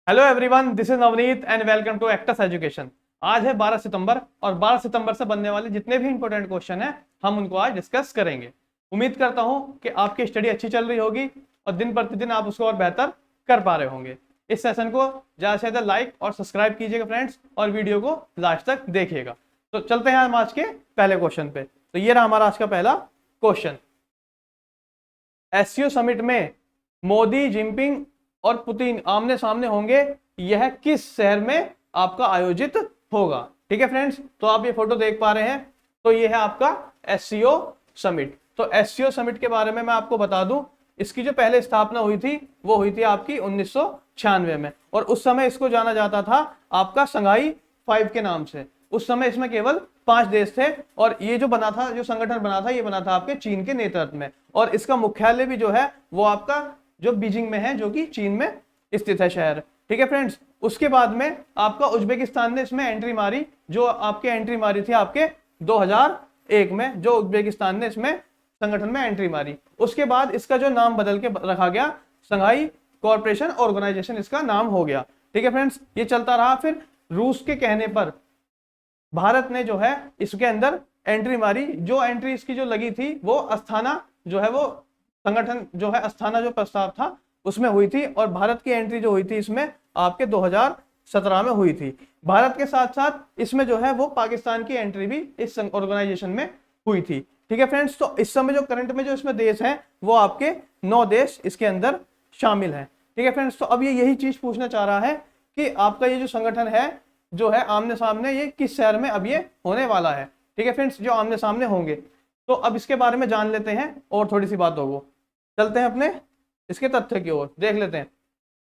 Hello everyone, this is Navneet and welcome to Acts education. आज है 12 सितंबर और 12 सितंबर से बनने वाले जितने भी इंपॉर्टेंट क्वेश्चन हैं हम उनको आज डिस्कस करेंगे। उम्मीद करता हूं कि आपकी स्टडी अच्छी चल रही होगी और दिन प्रतिदिन आप उसको और बेहतर कर पा रहे होंगे। इस सेशन को ज़्यादा से ज़्यादा लाइक और सब्सक्राइब कीजिएगा फ्रेंड्स, और वीडियो को लास्ट तक देखिएगा। तो चलते हैं हम आज के पहले क्वेश्चन पे। तो ये रहा हमारा आज का पहला क्वेश्चन। एससीओ समिट में मोदी, जिनपिंग और पुतिन आमने सामने होंगे, यह किस शहर में आपका आयोजित होगा। ठीक है फ्रेंड्स, तो आप ये फोटो देख पा रहे हैं, तो ये है आपका एससीओ समिट। तो एससीओ समिट के बारे में मैं आपको बता दूं, इसकी जो पहले स्थापना हुई थी वो हुई थी आपकी 1996 में, और उस समय इसको जाना जाता था आपका संघाई 5 के नाम से। उस समय इसमें केवल 5 देश थे, और ये जो बना था, जो संगठन बना था, ये बना था आपके चीन के नेतृत्व में, और इसका मुख्यालय भी जो है वो आपका जो बीजिंग में है, जो कि चीन में स्थित है शहर। ठीक है फ्रेंड्स, उसके बाद में आपका उज्बेकिस्तान ने इसमें एंट्री मारी, जो आपके एंट्री मारी थी आपके 2001 में, जो उज्बेकिस्तान ने इसमें संगठन में एंट्री मारी। उसके बाद इसका जो नाम बदल के रखा गया, संघाई कॉर्पोरेशन ऑर्गेनाइजेशन इसका नाम हो गया। ठीक है फ्रेंड्स, ये चलता रहा। फिर रूस के कहने पर भारत ने जो है इसके अंदर एंट्री मारी। जो एंट्री इसकी जो लगी थी वो अस्थाना जो है, वो संगठन जो है अस्थाना जो प्रस्ताव था उसमें हुई थी, और भारत की एंट्री जो हुई थी इसमें आपके 2017 में हुई थी। भारत के साथ साथ इसमें जो है वो पाकिस्तान की एंट्री भी इस ऑर्गेनाइजेशन में हुई थी। ठीक है फ्रेंड्स, तो इस समय जो करंट में जो इसमें देश हैं वो आपके 9 देश इसके अंदर शामिल हैं। ठीक है फ्रेंड्स, तो अब ये यही चीज पूछना चाह रहा है कि आपका ये जो संगठन है जो है आमने सामने, ये किस शहर में अब ये होने वाला है। ठीक है फ्रेंड्स, जो आमने सामने होंगे, तो अब इसके बारे में जान लेते हैं और थोड़ी सी बातों को। चलते हैं अपने इसके तथ्य की ओर, देख लेते हैं।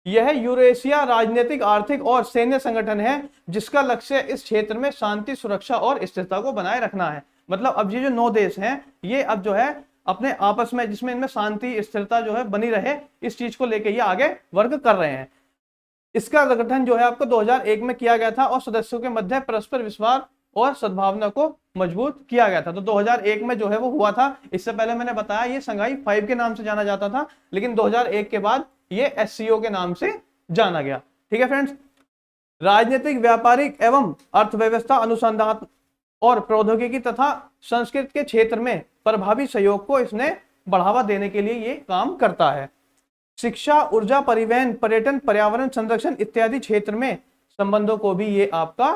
यह यूरेशिया राजनीतिक, आर्थिक और सैन्य संगठन है जिसका लक्ष्य इस क्षेत्र में शांति, सुरक्षा और स्थिरता को बनाए रखना है। मतलब अब ये जो 9 देश हैं, ये अब जो है अपने आपस में, जिसमें इनमें शांति स्थिरता जो है बनी रहे, इस चीज को लेकर ये आगे वर्क कर रहे हैं। इसका गठन जो है आपको 2001 में किया गया था, और सदस्यों के मध्य परस्पर विश्वास और सद्भावना को मजबूत किया गया था। तो 2001 में जो है वो हुआ था। इससे पहले मैंने बताया ये संघाई 5 के नाम से जाना जाता था, लेकिन 2001 के बाद ये एससीओ के नाम से जाना गया। ठीक है फ्रेंड्स, राजनीतिक, व्यापारिक एवं अर्थव्यवस्था, अनुसंधान और प्रौद्योगिकी तथा संस्कृत के क्षेत्र में प्रभावी सहयोग को इसने बढ़ावा देने के लिए ये काम करता है। शिक्षा, ऊर्जा, परिवहन, पर्यटन, पर्यावरण संरक्षण इत्यादि क्षेत्र में संबंधों को भी ये आपका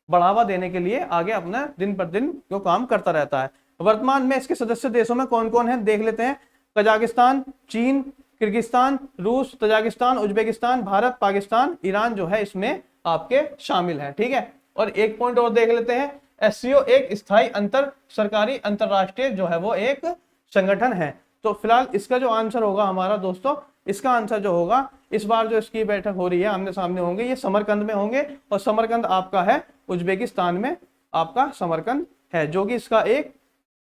बढ़ावा देने के लिए आगे अपना दिन प्रतिदिन जो काम करता रहता है। वर्तमान में इसके सदस्य देशों में कौन कौन है देख लेते हैं। कजाकिस्तान, चीन, किर्गिस्तान, रूस, Tajikistan, Uzbekistan, Bharat, Pakistan, Iran जो है इसमें आपके शामिल है। ठीक है, और एक पॉइंट और देख लेते हैं। एससीओ एक स्थायी अंतर सरकारी अंतरराष्ट्रीय जो है वो एक संगठन है। तो फिलहाल इसका जो आंसर होगा हमारा दोस्तों, इसका आंसर जो होगा, इस बार जो इसकी बैठक हो रही है, आमने सामने होंगे, ये समरकंद में होंगे, और समरकंद आपका है उज्बेकिस्तान में, आपका समरकंद है, जो कि इसका एक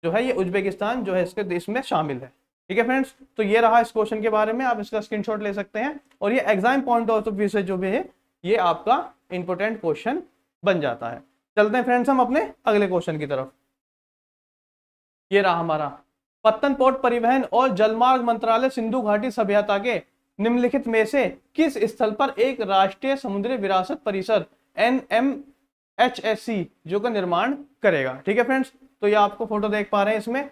जो है ये उज्बेकिस्तान जो है इसके देश में शामिल है। ठीक है फ्रेंड्स, तो ये रहा इस क्वेश्चन के बारे में, आप इसका स्क्रीनशॉट ले सकते हैं, और ये एग्जाम पॉइंट ऑफ व्यू से जो भी है ये आपका इंपोर्टेंट क्वेश्चन बन जाता है। चलते हैं फ्रेंड्स हम अपने अगले क्वेश्चन की तरफ। ये रहा हमारा, पत्तन पोर्ट परिवहन और जलमार्ग मंत्रालय सिंधु घाटी सभ्यता के निम्नलिखित में से किस स्थल पर एक राष्ट्रीय समुद्री विरासत परिसर NMHSC जो का निर्माण करेगा। ठीक है फ्रेंड्स, तो ये आपको फोटो देख पा रहे हैं इसमें,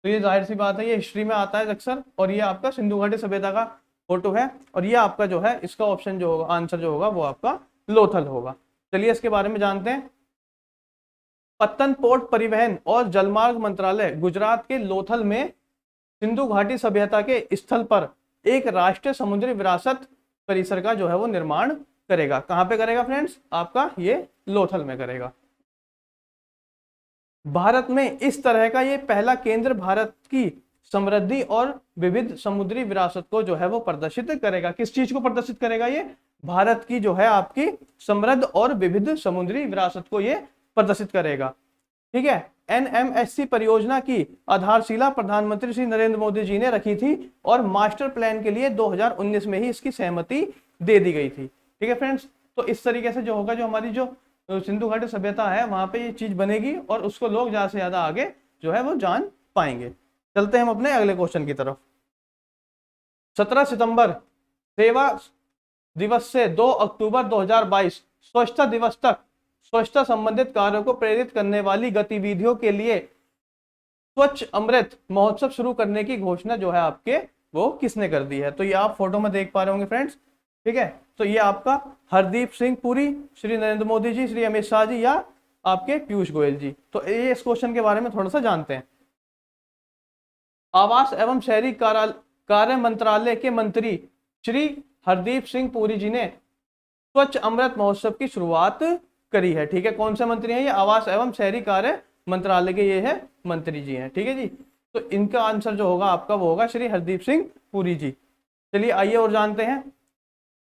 तो ये जाहिर सी बात है ये हिस्ट्री में आता है अक्सर, और ये आपका सिंधु घाटी सभ्यता का फोटो है, और ये आपका जो है इसका ऑप्शन जो होगा, आंसर जो होगा वो आपका लोथल होगा। चलिए इसके बारे में जानते हैं। पत्तन पोर्ट परिवहन और जलमार्ग मंत्रालय गुजरात के लोथल में सिंधु घाटी सभ्यता के स्थल पर एक राष्ट्रीय समुद्री विरासत परिसर का जो है वो निर्माण करेगा। कहां पे करेगा फ्रेंड्स, आपका ये लोथल में करेगा। भारत में इस तरह का ये पहला केंद्र भारत की समृद्धि और विविध समुद्री विरासत को जो है वो प्रदर्शित करेगा। किस चीज को प्रदर्शित करेगा ये, भारत की जो है आपकी समृद्ध और विविध समुद्री विरासत को ये प्रदर्शित करेगा। ठीक है, NMHC परियोजना की आधारशिला प्रधानमंत्री श्री नरेंद्र मोदी जी ने रखी थी, और मास्टर प्लान के लिए 2019 में ही इसकी सहमति दे दी गई थी। ठीक है फ्रेंड्स, तो इस तरीके से जो होगा, जो हमारी जो सिंधु घाटी सभ्यता है वहां पे ये चीज बनेगी, और उसको लोग ज्यादा से ज्यादा आगे जो है वो जान पाएंगे। चलते हैं हम अपने अगले क्वेश्चन की तरफ। 17 सितंबर सेवा दिवस से 2 अक्टूबर 2022 स्वच्छता दिवस तक स्वच्छता संबंधित कार्यों को प्रेरित करने वाली गतिविधियों के लिए स्वच्छ अमृत महोत्सव शुरू करने की घोषणा जो है आपके वो किसने कर दी है? तो ये आप फोटो में देख पा रहे होंगे फ्रेंड्स, ठीक है। तो ये आपका हरदीप सिंह पुरी, श्री नरेंद्र मोदी जी, श्री अमित शाह जी, या आपके पीयूष गोयल जी। तो ये इस क्वेश्चन के बारे में थोड़ा सा जानते हैं। आवास एवं शहरी कार्य मंत्रालय के मंत्री श्री हरदीप सिंह पुरी जी ने स्वच्छ अमृत महोत्सव की शुरुआत करी है, ठीक है। कौन से मंत्री हैं ये? आवास एवं शहरी कार्य मंत्रालय के ये है मंत्री जी हैं, ठीक है जी। तो इनका आंसर जो होगा आपका वो होगा श्री हरदीप सिंह पुरी जी। चलिए आइए और जानते हैं।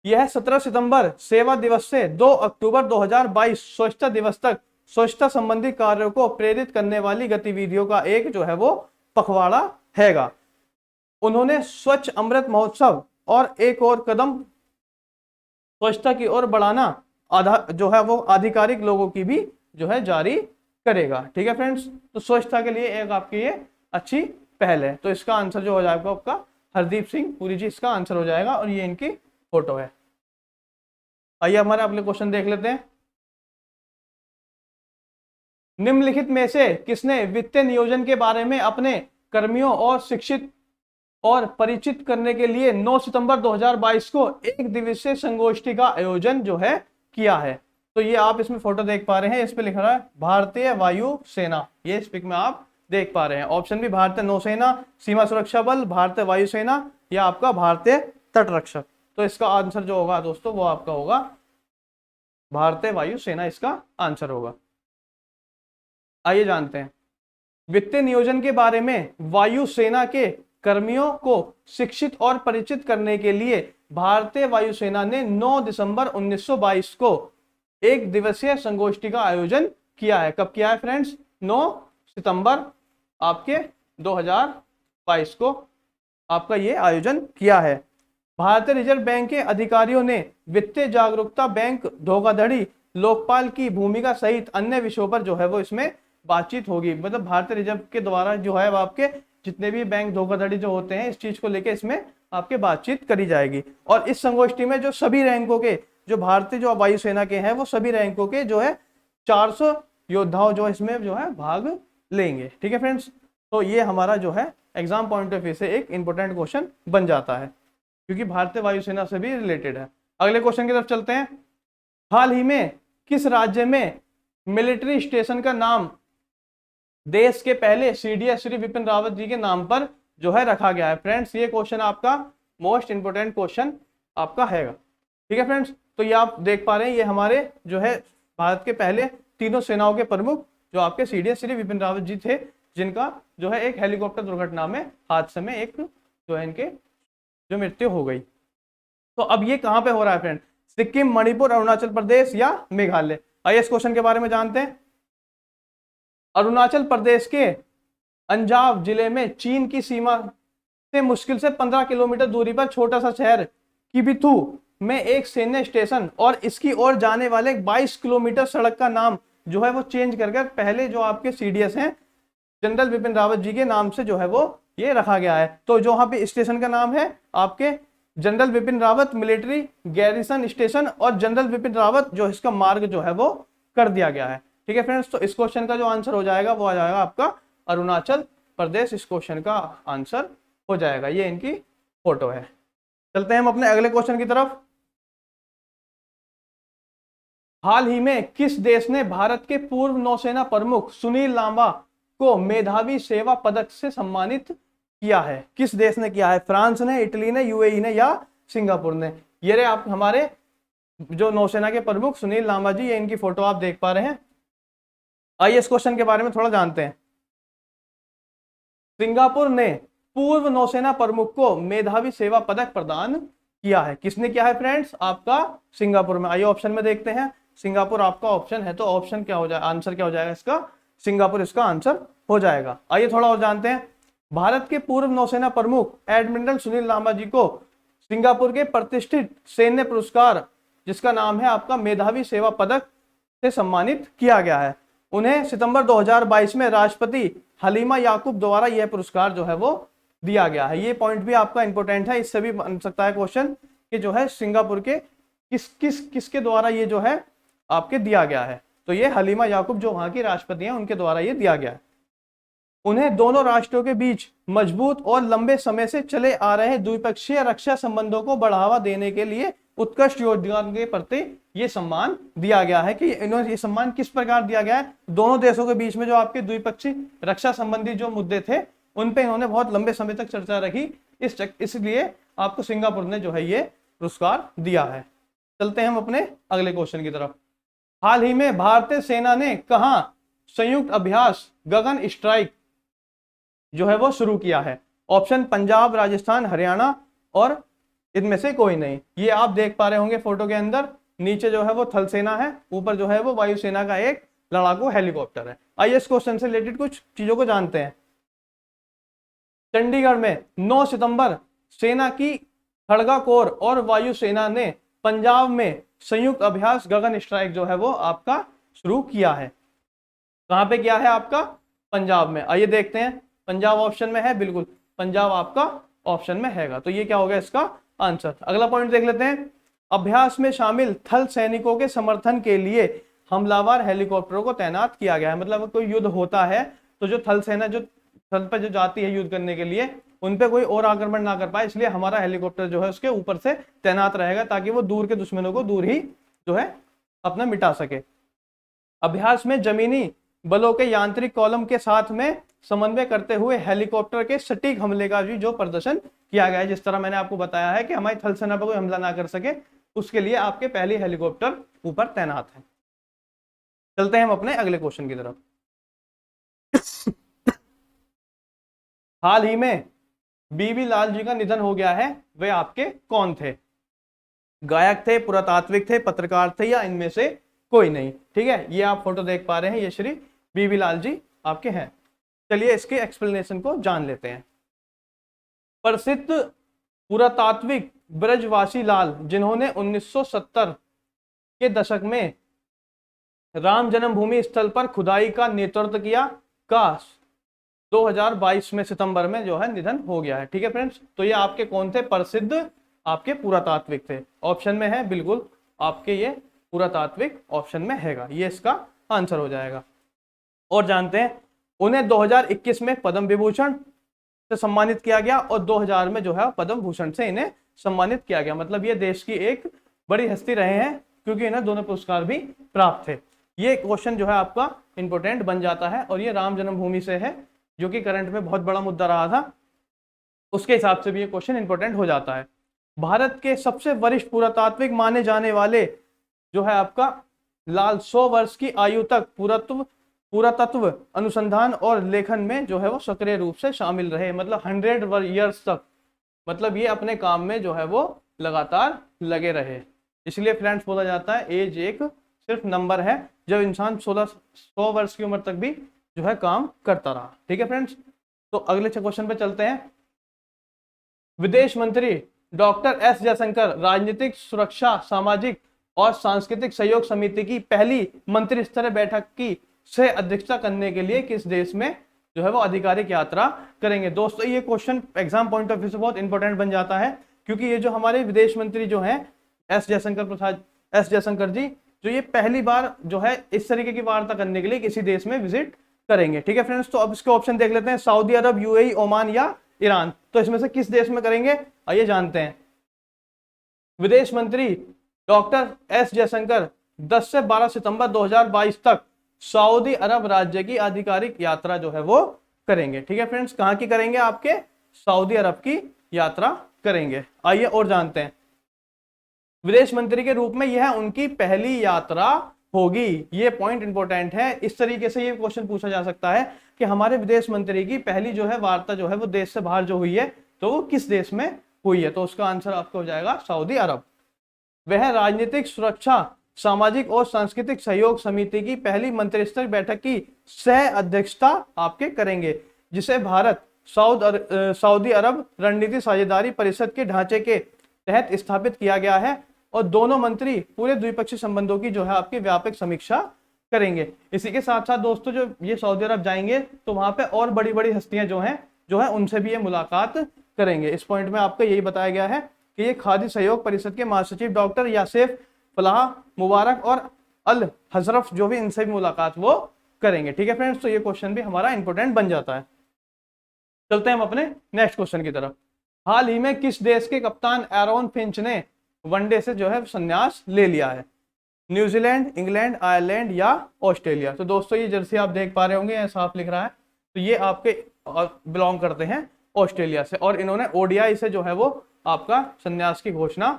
यह 17 सितंबर सेवा दिवस से 2 अक्टूबर 2022 स्वच्छता दिवस तक स्वच्छता संबंधी कार्यों को प्रेरित करने वाली गतिविधियों का एक जो है वो पखवाड़ा हैगा। उन्होंने स्वच्छ अमृत महोत्सव और एक और कदम स्वच्छता की ओर बढ़ाना जो है वो आधिकारिक लोगों की भी जो है जारी करेगा, ठीक है फ्रेंड्स। तो स्वच्छता के लिए एक आपकी ये अच्छी पहल है। तो इसका आंसर जो हो जाएगा आपका हरदीप सिंह पुरी जी, इसका आंसर हो जाएगा, और ये इनकी फोटो है। आइए हमारे अगले क्वेश्चन देख लेते हैं। निम्नलिखित में से किसने वित्तीय नियोजन के बारे में अपने कर्मियों और शिक्षित और परिचित करने के लिए 9 सितंबर 2022 को एक दिवसीय संगोष्ठी का आयोजन जो है किया है? तो ये आप इसमें फोटो देख पा रहे हैं, इस पे लिखा रहा है भारतीय वायु सेना, ये इस पिक में आप देख पा रहे हैं। ऑप्शन भी भारतीय नौसेना, सीमा सुरक्षा बल, भारतीय वायुसेना, या आपका भारतीय तटरक्षक। तो इसका आंसर जो होगा दोस्तों वो आपका होगा भारतीय वायुसेना, इसका आंसर होगा। आइए जानते हैं। वित्तीय नियोजन के बारे में वायुसेना के कर्मियों को शिक्षित और परिचित करने के लिए भारतीय वायुसेना ने 9 दिसंबर 1922 को एक दिवसीय संगोष्ठी का आयोजन किया है। कब किया है फ्रेंड्स? 9 सितंबर आपके 2022 को आपका ये आयोजन किया है। भारतीय रिजर्व बैंक के अधिकारियों ने वित्तीय जागरूकता, बैंक धोखाधड़ी, लोकपाल की भूमिका सहित अन्य विषयों पर जो है वो इसमें बातचीत होगी। मतलब भारतीय रिजर्व के द्वारा जो है आपके जितने भी बैंक धोखाधड़ी जो होते हैं इस चीज को लेकर इसमें आपके बातचीत करी जाएगी। और इस संगोष्ठी में जो सभी रैंकों के जो भारतीय जो वायुसेना के हैं वो सभी रैंकों के जो है 400 योद्धाओं जो इसमें जो है भाग लेंगे, ठीक है फ्रेंड्स। तो ये हमारा जो है एग्जाम पॉइंट ऑफ व्यू से एक इंपॉर्टेंट क्वेश्चन बन जाता है, क्योंकि भारतीय वायुसेना से भी रिलेटेड है। अगले क्वेश्चन की तरफ चलते हैं। हाल ही में किस राज्य में मिलिट्री स्टेशन का नाम देश के पहले सीडीएस श्री विपिन रावत जी के नाम पर जो है रखा गया है? फ्रेंड्स ये क्वेश्चन आपका मोस्ट इंपोर्टेंट क्वेश्चन आपका हैगा, ठीक है फ्रेंड्स। तो ये आप देख पा रहे हैं, ये हमारे जो है भारत के पहले तीनों सेनाओं के प्रमुख जो आपके सीडीएस श्री विपिन रावत जी थे, जिनका जो है एक हेलीकॉप्टर दुर्घटना में हादसे में एक जो है इनके जो मृत्यु हो गई। तो अब ये कहां पे हो रहा है फ्रेंड? सिक्किम, मणिपुर, अरुणाचल प्रदेश या मेघालय? आइए इस क्वेश्चन के बारे में जानते हैं। अरुणाचल प्रदेश के अंजाव जिले में चीन की सीमा से मुश्किल से 15 किलोमीटर दूरी पर छोटा सा शहर किबिथु में एक सैन्य स्टेशन और इसकी ओर जाने वाले 22 किलोमीटर सड़क का नाम जो है वो चेंज कर पहले जो आपके सीडीएस हैं जनरल बिपिन रावत जी के नाम से जो है वो ये रखा गया है। तो जो वहां पे स्टेशन का नाम है आपके general Bipin Rawat military garrison station और जनरल बिपिन रावत जो इसका मार्ग जो है वो कर दिया गया है, ठीक है फ्रेंड्स। तो इस क्वेश्चन का जो आंसर हो जाएगा वो आ जाएगा आपका अरुणाचल प्रदेश, इस क्वेश्चन का आंसर हो जाएगा। ये इनकी फोटो है। चलते हैं हम अपने अगले क्वेश्चन की तरफ। हाल ही में किस देश ने भारत के पूर्व नौसेना प्रमुख सुनील लांबा को मेधावी सेवा पदक से सम्मानित किया है? किस देश ने किया है? फ्रांस ने, इटली ने, यूएई ने या सिंगापुर ने? ये रहे आप हमारे जो नौसेना के प्रमुख सुनील लांबा जी, ये इनकी फोटो आप देख पा रहे हैं। आइए इस क्वेश्चन के बारे में थोड़ा जानते हैं। सिंगापुर ने पूर्व नौसेना प्रमुख को मेधावी सेवा पदक प्रदान किया है। किसने किया है फ्रेंड्स? आपका सिंगापुर में। आइए ऑप्शन में देखते हैं। सिंगापुर आपका ऑप्शन है, तो ऑप्शन क्या हो जाए, आंसर क्या हो जाएगा इसका? सिंगापुर इसका आंसर हो जाएगा। आइए थोड़ा और जानते हैं। भारत के पूर्व नौसेना प्रमुख एडमिरल सुनील लांबा जी को सिंगापुर के प्रतिष्ठित सैन्य पुरस्कार जिसका नाम है आपका मेधावी सेवा पदक से सम्मानित किया गया है। उन्हें सितंबर 2022 में राष्ट्रपति हलीमा याकूब द्वारा यह पुरस्कार जो है वो दिया गया है। ये पॉइंट भी आपका इंपॉर्टेंट है, इससे भी बन सकता है क्वेश्चन कि जो है सिंगापुर के किसके द्वारा ये जो है आपके दिया गया है? तो ये हलीमा याकूब जो वहां की राष्ट्रपति हैं उनके द्वारा ये दिया गया है। उन्हें दोनों राष्ट्रों के बीच मजबूत और लंबे समय से चले आ रहे द्विपक्षीय रक्षा संबंधों को बढ़ावा देने के लिए उत्कृष्ट योगदान के प्रति ये सम्मान दिया गया है। कि इन्होंने ये सम्मान किस प्रकार दिया गया है? दोनों देशों के बीच में जो आपके द्विपक्षीय रक्षा संबंधी जो मुद्दे थे उन पे इन्होंने बहुत लंबे समय तक चर्चा रखी, इसलिए आपको सिंगापुर ने जो है ये पुरस्कार दिया है। चलते हैं हम अपने अगले क्वेश्चन की तरफ। हाल ही में भारतीय सेना ने कहां संयुक्त अभ्यास गगन स्ट्राइक जो है वो शुरू किया है? ऑप्शन पंजाब, राजस्थान, हरियाणा और इनमें से कोई नहीं। ये आप देख पा रहे होंगे फोटो के अंदर, नीचे जो है वो थल सेना है, ऊपर जो है वो वायुसेना का एक लड़ाकू हेलीकॉप्टर है। आइए इस क्वेश्चन से रिलेटेड कुछ चीजों को जानते हैं। चंडीगढ़ में 9 सितंबर सेना की खड़गा कोर और वायुसेना ने पंजाब में संयुक्त अभ्यास गगन स्ट्राइक जो है वो आपका शुरू किया है। कहां पे किया है? आपका पंजाब में। आइए देखते हैं, पंजाब ऑप्शन में है, बिल्कुल पंजाब आपका ऑप्शन में हैगा, तो ये क्या होगा इसका आंसर। अगला पॉइंट देख लेते हैं। अभ्यास में शामिल थल सैनिकों के समर्थन के लिए हमलावर हेलीकॉप्टरों को तैनात किया गया है। मतलब कोई युद्ध होता है तो जो थल सेना जो थल पर जो जाती है युद्ध करने के लिए, उन पे कोई और आक्रमण ना कर पाए, इसलिए हमारा हेलीकॉप्टर जो है उसके ऊपर से तैनात रहेगा ताकि वो दूर के दुश्मनों को दूर ही जो है अपना मिटा सके। अभ्यास में जमीनी बलों के यांत्रिक कॉलम के साथ में समन्वय करते हुए हेलीकॉप्टर के सटीक हमले का भी जो प्रदर्शन किया गया है, जिस तरह मैंने आपको बताया है कि हमारी थल सेना पर कोई हमला ना कर सके, उसके लिए आपके पहली हेलीकॉप्टर ऊपर तैनात है। चलते हैं हम अपने अगले क्वेश्चन की तरफ। हाल ही में बीबी लाल जी का निधन हो गया है, वे आपके कौन थे? गायक थे, पुरातात्विक थे, पत्रकार थे या इनमें से कोई नहीं? ठीक है, ये आप फोटो देख पा रहे हैं, ये श्री बीबी लाल जी आपके हैं। चलिए इसके एक्सप्लेनेशन को जान लेते हैं। प्रसिद्ध पुरातात्विक ब्रजवासी लाल, जिन्होंने 1970 के दशक में राम जन्मभूमि स्थल पर खुदाई का नेतृत्व किया, का 2022 में सितंबर में जो है निधन हो गया है। ठीक है फ्रेंड्स, तो ये आपके कौन थे? प्रसिद्ध आपके पुरातात्विक थे। ऑप्शन में है, बिल्कुल आपके ये पुरातात्विक ऑप्शन में हैगा, ये इसका आंसर हो जाएगा। और जानते हैं उन्हें 2021 में पद्म विभूषण से सम्मानित किया गया और 2000 में जो है पद्म भूषण से इन्हें सम्मानित किया गया। मतलब ये देश की एक बड़ी हस्ती रहे हैं क्योंकि इन्हें दोनों पुरस्कार भी प्राप्त थे। ये क्वेश्चन जो है आपका इंपोर्टेंट बन जाता है और ये राम जन्मभूमि से है, जो कि करंट में बहुत बड़ा मुद्दा रहा था, उसके हिसाब से भी ये क्वेश्चन इंपॉर्टेंट हो जाता है। भारत के सबसे वरिष्ठ पुरातात्विक माने जाने वाले जो है आपका लाल 100 वर्ष की आयु तक पुरातत्व अनुसंधान और लेखन में जो है वो सक्रिय रूप से शामिल रहे। मतलब 100 ईयर्स तक, मतलब ये अपने काम में जो है वो लगातार लगे रहे। इसलिए फ्रेंड्स बोला जाता है एज एक सिर्फ नंबर है, जब इंसान 100 वर्ष की उम्र तक भी जो है काम करता रहा। ठीक है फ्रेंड्स, तो अगले क्वेश्चन पे चलते हैं। विदेश मंत्री डॉक्टर एस जयशंकर राजनीतिक सुरक्षा, सामाजिक और सांस्कृतिक सहयोग समिति की पहली मंत्री स्तरीय बैठक की से अध्यक्षता करने के लिए किस देश में जो है वो आधिकारिक यात्रा करेंगे? दोस्तों ये question exam point of view से बहुत इंपॉर्टेंट बन जाता है, क्योंकि ये जो हमारे विदेश मंत्री जो हैं एस जयशंकर जी, जो ये पहली बार जो है इस तरीके की वार्ता करने के लिए किसी देश में विजिट करेंगे। ठीक है फ्रेंड्स, तो अब इसके ऑप्शन देख लेते हैं, सऊदी अरब, यूएई, ओमान या ईरान। तो इसमें से किस देश में करेंगे? आइए जानते हैं। विदेश मंत्री डॉक्टर एस जयशंकर 10 से 12 सितंबर 2022 तक सऊदी अरब राज्य की आधिकारिक यात्रा जो है वो करेंगे। ठीक है फ्रेंड्स, कहां की करेंगे? आपके सऊदी अरब की यात्रा करेंगे। आइए और जानते हैं। विदेश मंत्री के रूप में यह उनकी पहली यात्रा होगी। ये पॉइंट इंपॉर्टेंट है। इस तरीके से ये क्वेश्चन पूछा जा सकता है कि हमारे विदेश मंत्री की पहली जो है वार्ता जो है वो देश से बाहर जो हुई है, तो वो किस देश में हुई है? तो उसका आंसर आपका हो जाएगा सऊदी अरब। वह राजनीतिक सुरक्षा, सामाजिक और सांस्कृतिक सहयोग समिति की पहली मंत्रिस्तरीय बैठक की सह अध्यक्षता आपके करेंगे, जिसे भारत सऊदी अरब रणनीति साझेदारी परिषद के ढांचे के तहत स्थापित किया गया है। और दोनों मंत्री पूरे द्विपक्षीय संबंधों की जो है आपकी व्यापक समीक्षा करेंगे। इसी के साथ साथ दोस्तों जो ये सऊदी अरब जाएंगे तो वहां पे और बड़ी बड़ी हस्तियां जो हैं उनसे भी ये मुलाकात करेंगे। इस पॉइंट में आपको यही बताया गया है कि ये खादी सहयोग परिषद के महासचिव डॉक्टर यासेफ फलाह मुबारक और अल हजरफ जो भी इनसे भी मुलाकात वो करेंगे। ठीक है फ्रेंड्स, तो ये क्वेश्चन भी हमारा इंपॉर्टेंट बन जाता है। चलते हैं हम अपने नेक्स्ट क्वेश्चन की तरफ। हाल ही में किस देश के कप्तान एरोन फिंच ने वनडे से जो है संन्यास ले लिया है? न्यूजीलैंड, इंग्लैंड, आयरलैंड या ऑस्ट्रेलिया? तो दोस्तों ये जर्सी आप देख पा रहे होंगे, यहाँ साफ लिख रहा है, तो ये आपके बिलोंग करते हैं ऑस्ट्रेलिया से, और इन्होंने ओडीआई से जो है वो आपका संन्यास की घोषणा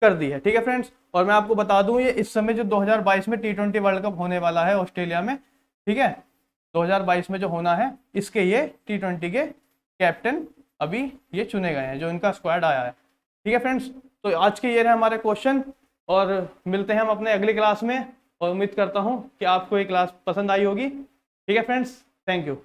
कर दी है। ठीक है फ्रेंड्स, और मैं आपको बता दूं ये इस समय जो 2022 में T20 वर्ल्ड कप होने वाला है ऑस्ट्रेलिया में, ठीक है, 2022 में जो होना है, इसके ये T20 के कैप्टन अभी ये चुने गए हैं, जो इनका स्क्वाड आया है। ठीक है फ्रेंड्स, तो आज के ये रहे हमारे क्वेश्चन, और मिलते हैं हम अपने अगली क्लास में, और उम्मीद करता हूँ कि आपको ये क्लास पसंद आई होगी। ठीक है फ्रेंड्स, थैंक यू।